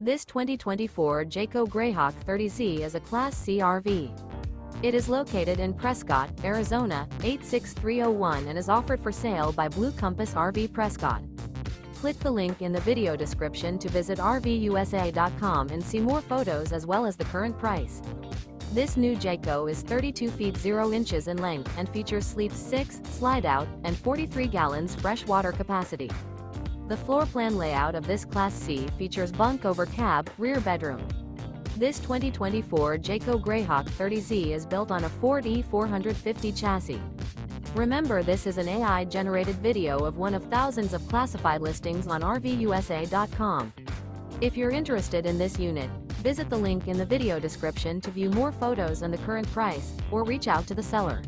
This 2024 Jayco Greyhawk 30Z is a Class C RV. It is located in Prescott, Arizona, 86301 and is offered for sale by Blue Compass RV Prescott. Click the link in the video description to visit RVUSA.com and see more photos as well as the current price. This new Jayco is 32 feet 0 inches in length and features sleeps 6, slide-out, and 43 gallons fresh water capacity. The floor plan layout of this Class C features bunk over cab, rear bedroom. This 2024 Jayco Greyhawk 30Z is built on a Ford E450 chassis. Remember, this is an AI-generated video of one of thousands of classified listings on RVUSA.com. If you're interested in this unit, visit the link in the video description to view more photos and the current price, or reach out to the seller.